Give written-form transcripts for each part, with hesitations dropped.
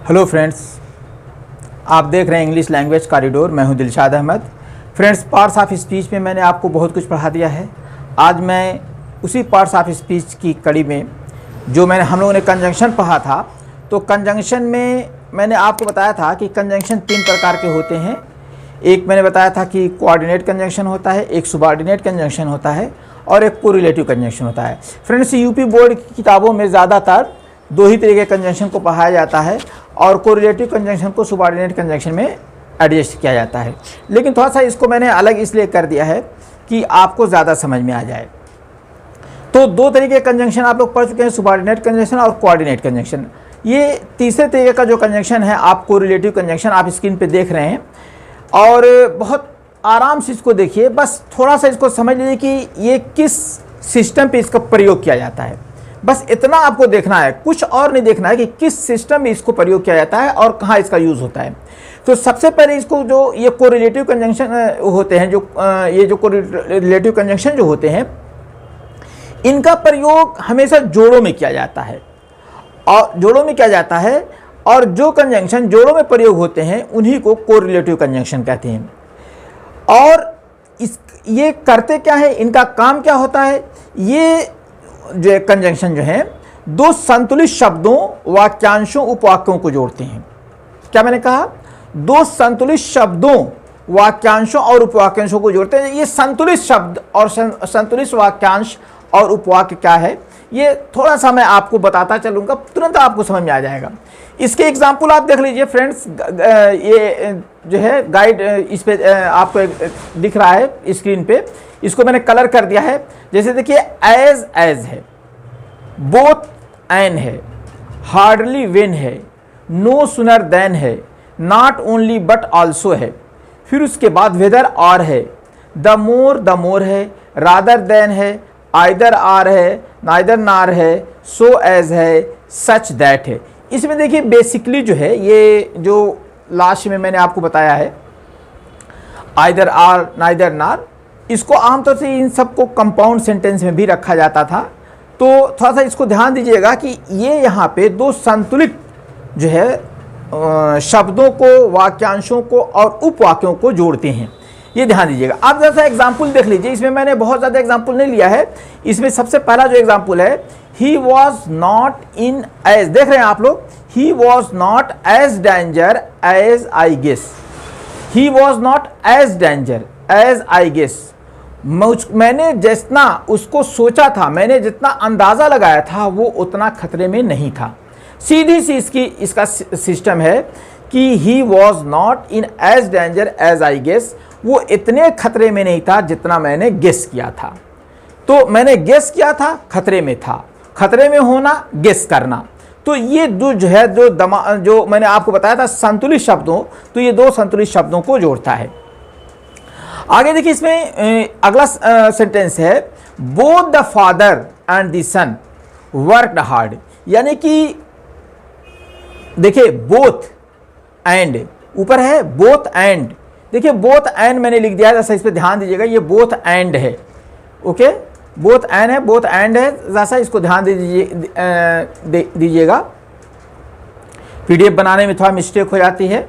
Hello friends, आप देख रहे हैं इंग्लिश लैंग्वेज कॉरिडोर। मैं हूं Dilshad Ahmad. Friends, parts of speech में मैंने आपको बहुत कुछ पढ़ा दिया है। आज मैं उसी पार्ट्स ऑफ स्पीच की कड़ी में जो हम लोगों ने कंजंक्शन पढ़ा था, तो कंजंक्शन में मैंने आपको बताया था कि कंजंक्शन 3 प्रकार के होते हैं। एक मैंने बताया था कि कोऑर्डिनेट कंजंक्शन होता है, एक सुबऑर्डिनेट कंजंक्शन होता है और एक कोरिलेटिव कंजंक्शन होता है। फ्रेंड्स, यूपी बोर्ड की किताबों में ज़्यादातर 2 ही तरीके के कंजंक्शन को पढ़ाया जाता है और कोरिलेटिव कंजंक्शन को सुबऑर्डिनेट कंजंक्शन में एडजस्ट किया जाता है। लेकिन थोड़ा सा इसको मैंने अलग इसलिए कर दिया है कि आपको ज़्यादा समझ में आ जाए। तो 2 तरीके के कंजंक्शन आप लोग पढ़ चुके हैं, सुबऑर्डिनेट कंजंक्शन और कोऑर्डिनेट कंजंक्शन। ये तीसरे तरीके का जो कंजंक्शन है, आप कोरिलेटिव कंजंक्शन आप स्क्रीन पे देख रहे हैं और बहुत आराम से इसको देखिए। बस थोड़ा सा इसको समझ लीजिए कि ये किस सिस्टम पे इसका प्रयोग किया जाता है। बस इतना आपको देखना है, कुछ और नहीं देखना है कि किस सिस्टम में इसको प्रयोग किया जाता है और कहाँ इसका यूज़ होता है। तो सबसे पहले इसको जो ये कोरिलेटिव कंजंक्शन होते हैं, ये जो कोरिलेटिव कंजंक्शन जो होते हैं, इनका प्रयोग हमेशा जोड़ों में किया जाता है और जोड़ों में किया जाता है और जो कंजंक्शन जोड़ों में प्रयोग होते हैं उन्हीं को कोरिलेटिव कंजंक्शन कहते हैं। और ये करते क्या है, इनका काम क्या होता है? ये जो कंजंक्शन जो है 2 संतुलित शब्दों, वाक्यांशों, उपवाक्यों को जोड़ते हैं। क्या मैंने कहा? 2 संतुलित शब्दों, वाक्यांशों और उपवाक्यांशों को जोड़ते हैं। ये संतुलित शब्द और संतुलित वाक्यांश और उपवाक्य क्या है, ये थोड़ा सा मैं आपको बताता चलूँगा, तुरंत आपको समझ में आ जाएगा। इसके एग्जाम्पल आप देख लीजिए फ्रेंड्स। ये जो है गाइड इस पे आपको दिख रहा है स्क्रीन पे, इसको मैंने कलर कर दिया है। जैसे देखिए, एज है, बोथ एन है, हार्डली वेन है, नो सुनर देन है, नॉट ओनली बट ऑल्सो है। फिर उसके बाद वेदर आर है, द मोर है, रादर देन है, आइदर आर है, नाइदर नार है, सो एज है, सच दैट है। इसमें देखिए बेसिकली जो है, ये जो लास्ट में मैंने आपको बताया है आइदर आर, नाइदर नार, इसको आमतौर से इन सबको कंपाउंड सेंटेंस में भी रखा जाता था। तो थोड़ा सा इसको ध्यान दीजिएगा कि ये यहाँ पे 2 संतुलित जो है शब्दों को, वाक्यांशों को और उपवाक्यों को जोड़ते हैं। ये ध्यान दीजिएगा। आप जैसा एग्जाम्पल देख लीजिए, इसमें मैंने बहुत ज़्यादा एग्जाम्पल नहीं लिया है। इसमें सबसे पहला जो एग्जाम्पल है, he was not in as, देख रहे हैं आप लोग, he was not as danger as I guess. He was not as danger as I guess. मैंने जितना उसको सोचा था, मैंने जितना अंदाज़ा लगाया था, वो उतना खतरे में नहीं था। सीधी सी इसका सिस्टम है कि he was not in as danger as I guess. वो इतने खतरे में नहीं था जितना मैंने गेस किया था। तो मैंने गेस किया था, खतरे में था। खतरे में होना, गेस करना। तो ये जो है जो मैंने आपको बताया था संतुलित शब्दों, तो ये 2 संतुलित शब्दों को जोड़ता है। आगे देखिए, इसमें अगला सेंटेंस है, both the father and the son worked hard. यानी कि देखिए, बोथ एंड ऊपर है, बोथ एंड। देखिए, बोथ एंड मैंने लिख दिया है, जैसा इस पे ध्यान दीजिएगा, ये बोथ एंड है। ओके, बोथ एंड है, बोथ एंड है, जैसा इसको ध्यान दीजिएगा। पीडीएफ बनाने में थोड़ा मिस्टेक हो जाती है।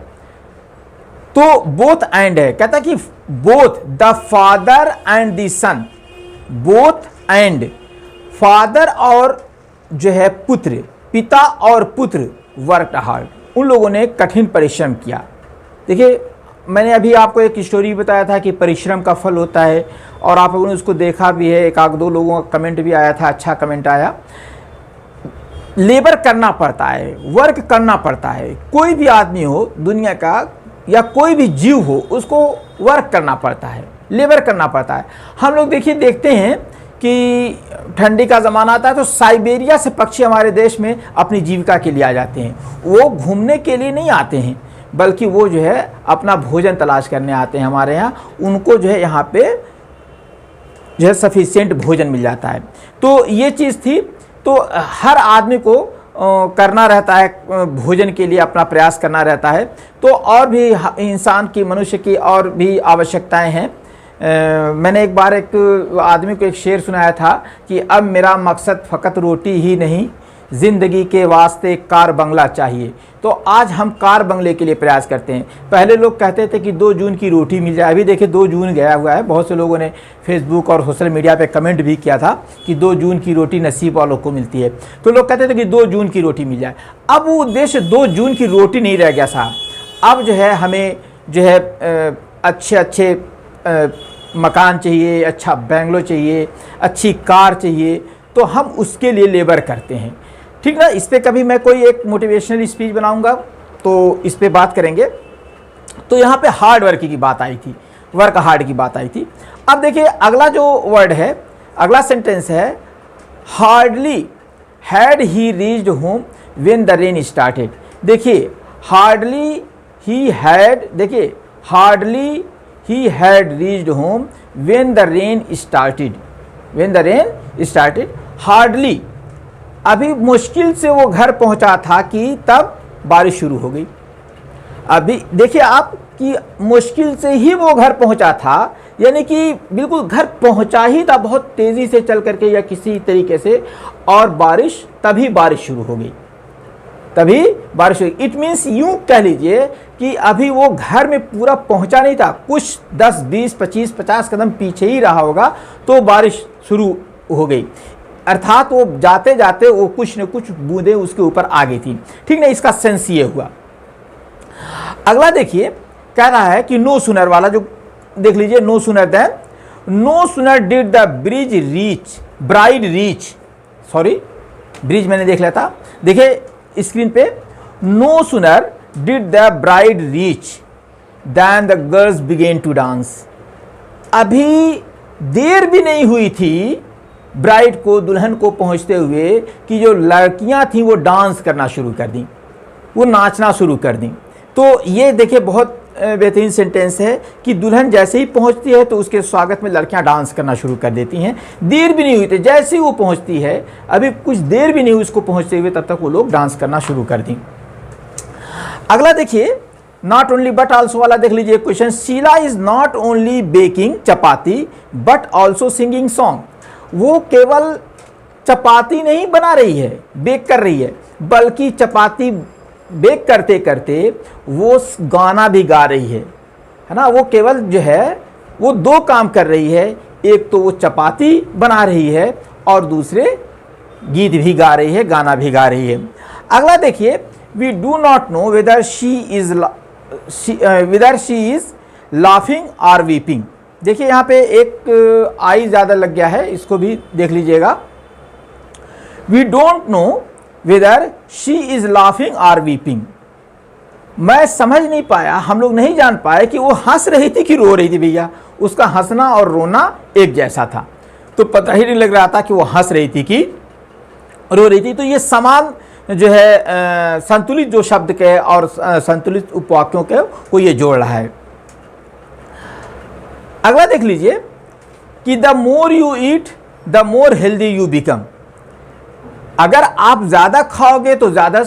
तो बोथ एंड है, कहता कि both the father and the son, both and father और जो है पुत्र, पिता और पुत्र, वर्कड हार्ड, उन लोगों ने कठिन परिश्रम किया। देखिए, मैंने अभी आपको एक स्टोरी बताया था कि परिश्रम का फल होता है और आप लोगों ने उसको देखा भी है। 1-2 लोगों का कमेंट भी आया था, अच्छा कमेंट आया। लेबर करना पड़ता है, वर्क करना पड़ता है। कोई भी आदमी हो दुनिया का या कोई भी जीव हो, उसको वर्क करना पड़ता है, लेबर करना पड़ता है। हम लोग देखते हैं कि ठंडी का ज़माना आता है तो साइबेरिया से पक्षी हमारे देश में अपनी जीविका के लिए आ जाते हैं। वो घूमने के लिए नहीं आते हैं, बल्कि वो जो है अपना भोजन तलाश करने आते हैं हमारे यहाँ। उनको जो है यहाँ पे जो है सफिशिएंट भोजन मिल जाता है। तो ये चीज़ थी। तो हर आदमी को करना रहता है, भोजन के लिए अपना प्रयास करना रहता है। तो और भी इंसान की, मनुष्य की और भी आवश्यकताएं हैं। मैंने एक बार एक आदमी को एक शेर सुनाया था कि अब मेरा मकसद फ़कत रोटी ही नहीं, ज़िंदगी के वास्ते कार बंगला चाहिए। तो आज हम कार बंगले के लिए प्रयास करते हैं। पहले लोग कहते थे कि 2 जून की रोटी मिल जाए। अभी देखिए 2 जून गया हुआ है। बहुत से लोगों ने फेसबुक और सोशल मीडिया पे कमेंट भी किया था कि 2 जून की रोटी नसीब वालों को मिलती है। तो लोग कहते थे कि 2 जून की रोटी मिल जाए। अब वो उद्देश्य 2 जून की रोटी नहीं रह गया साहब। अब जो है हमें जो है अच्छे मकान चाहिए, अच्छा बेंगलो चाहिए, अच्छी कार चाहिए। तो हम उसके लिए लेबर करते हैं, ठीक ना। इस पर कभी मैं कोई एक मोटिवेशनल स्पीच बनाऊंगा तो इस पे बात करेंगे। तो यहाँ पे हार्ड वर्क की बात आई थी, वर्क हार्ड की बात आई थी। अब देखिए अगला जो वर्ड है, अगला सेंटेंस है hardly had he reached home when the rain started. देखिए हार्डली ही हैड, देखिए hardly he had reached home when the rain started, when the rain started. Hardly, अभी मुश्किल से वो घर पहुंचा था कि तब बारिश शुरू हो गई। अभी देखिए आप कि मुश्किल से ही वो घर पहुंचा था, यानी कि बिल्कुल घर पहुंचा ही था बहुत तेजी से चल करके या किसी तरीके से, और तभी बारिश शुरू हो गई, तभी बारिश हुई। इट मीन्स यूं कह लीजिए कि अभी वो घर में पूरा पहुंचा नहीं था, कुछ 10, 20, 25, 50 कदम पीछे ही रहा होगा तो बारिश शुरू हो गई। अर्थात वो जाते जाते वो कुछ न कुछ बूंदें उसके ऊपर आ गई थी, ठीक ना। इसका सेंस ये हुआ। अगला देखिए कह रहा है कि नो सुनर वाला जो देख लीजिए, no sooner then, no sooner did the bride reach, sorry bridge मैंने देख लिया था। देखिए स्क्रीन पे, no sooner did the bride reach then the girls began to dance. अभी देर भी नहीं हुई थी ब्राइड को, दुल्हन को पहुंचते हुए कि जो लड़कियां थीं वो डांस करना शुरू कर दी, वो नाचना शुरू कर दी। तो ये देखिए बहुत बेहतरीन सेंटेंस है कि दुल्हन जैसे ही पहुंचती है तो उसके स्वागत में लड़कियां डांस करना शुरू कर देती हैं। देर भी नहीं हुई थी, जैसे ही वो पहुंचती है, अभी कुछ देर भी नहीं हुई उसको पहुंचते हुए, तब तक वो लोग डांस करना शुरू कर दी। अगला देखिए नॉट ओनली बट आल्सो वाला देख लीजिए question. Sheela is not only baking chapati but also singing song. वो केवल चपाती नहीं बना रही है, बेक कर रही है, बल्कि चपाती बेक करते करते वो गाना भी गा रही है ना। वो केवल जो है वो 2 काम कर रही है, एक तो वो चपाती बना रही है और दूसरे गीत भी गा रही है, गाना भी गा रही है। अगला देखिए, we do not know whether she is laughing or weeping. देखिए यहाँ पे एक आई ज़्यादा लग गया है, इसको भी देख लीजिएगा। We don't know whether she is laughing or weeping. मैं समझ नहीं पाया, हम लोग नहीं जान पाए कि वो हंस रही थी कि रो रही थी। भैया उसका हंसना और रोना एक जैसा था, तो पता ही नहीं लग रहा था कि वो हंस रही थी कि रो रही थी। तो ये समान जो है संतुलित जो शब्द के और संतुलित उपवाक्यों के को ये जोड़ रहा है। अगला देख लीजिए कि the more you eat the more healthy you become. अगर आप ज़्यादा खाओगे तो ज़्यादा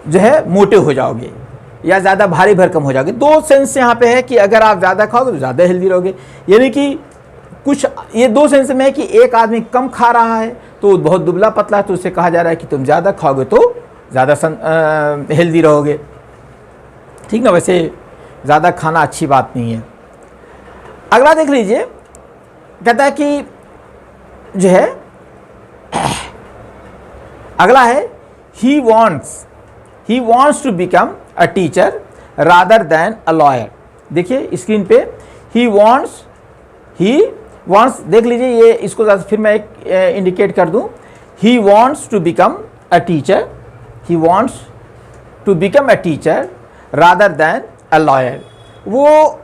जो है मोटे हो जाओगे या ज़्यादा भारी भरकम हो जाओगे। 2 सेंस यहाँ पे है कि अगर आप ज़्यादा खाओगे तो ज़्यादा हेल्दी रहोगे, यानी कि कुछ ये 2 सेंस में है कि एक आदमी कम खा रहा है तो बहुत दुबला पतला है, तो उससे कहा जा रहा है कि तुम ज़्यादा खाओगे तो ज़्यादा हेल्दी रहोगे, ठीक ना। वैसे ज़्यादा खाना अच्छी बात नहीं है। अगला देख लीजिए, कहता है कि जो है अगला है he wants to become a teacher rather than a lawyer. देखिए स्क्रीन पे ही वॉन्ट्स देख लीजिए, ये इसको फिर मैं एक इंडिकेट कर दूं। He wants to become a teacher rather than a lawyer. वो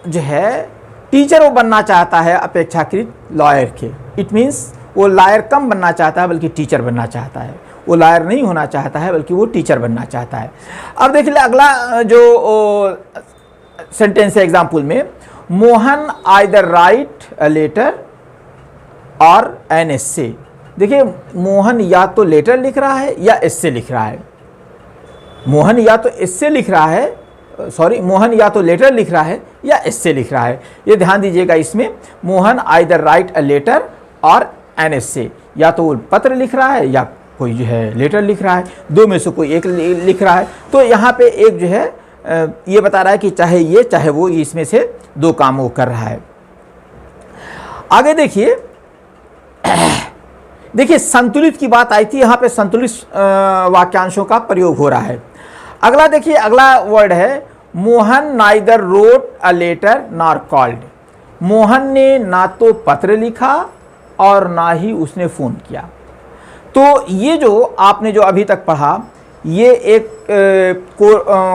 जो है टीचर वो बनना चाहता है अपेक्षाकृत लॉयर के। इट मीन्स वो लॉयर कम बनना चाहता है बल्कि टीचर बनना चाहता है। वो लॉयर नहीं होना चाहता है बल्कि वो टीचर बनना चाहता है। अब देख लीजिए अगला जो सेंटेंस है एग्जाम्पल में, Mohan either write a letter or an essay. देखिए मोहन या तो लेटर लिख रहा है या एस्से लिख रहा है। मोहन या तो एस्से लिख रहा है, सॉरी मोहन या तो लेटर लिख रहा है या एस्से लिख रहा है। ये ध्यान दीजिएगा इसमें, Mohan either write a letter or an essay, या तो वो पत्र लिख रहा है या कोई जो है लेटर लिख रहा है, दो में से कोई एक लिख रहा है। तो यहाँ पे एक जो है ये बता रहा है कि चाहे ये चाहे वो, इसमें से दो काम वो कर रहा है। आगे देखिए, देखिए संतुलित की बात आई थी, यहाँ पे संतुलित वाक्यांशों का प्रयोग हो रहा है। अगला देखिए, अगला वर्ड है Mohan neither wrote a letter nor called. Mohan ने ना तो पत्र लिखा और ना ही उसने फ़ोन किया। तो ये जो आपने जो अभी तक पढ़ा, ये एक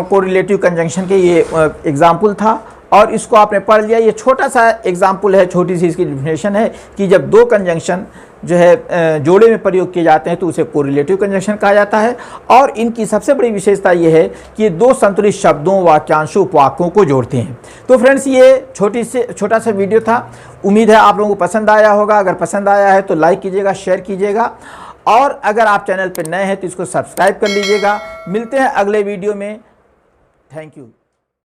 कोरिलेटिव कंजंक्शन के ये एग्जाम्पल था और इसको आपने पढ़ लिया। ये छोटा सा एग्जाम्पल है, छोटी सी इसकी डिफिनेशन है कि जब दो कंजंक्शन जो है जोड़े में प्रयोग किए जाते हैं तो उसे कोरिलेटिव कंजंक्शन कहा जाता है। और इनकी सबसे बड़ी विशेषता ये है कि ये दो संतुलित शब्दों, वाक्यांशों, उपवाक्यों को जोड़ते हैं। तो फ्रेंड्स, ये छोटा सा वीडियो था। उम्मीद है आप लोगों को पसंद आया होगा। अगर पसंद आया है तो लाइक कीजिएगा, शेयर कीजिएगा और अगर आप चैनल पर नए हैं तो इसको सब्सक्राइब कर लीजिएगा। मिलते हैं अगले वीडियो में। Thank you.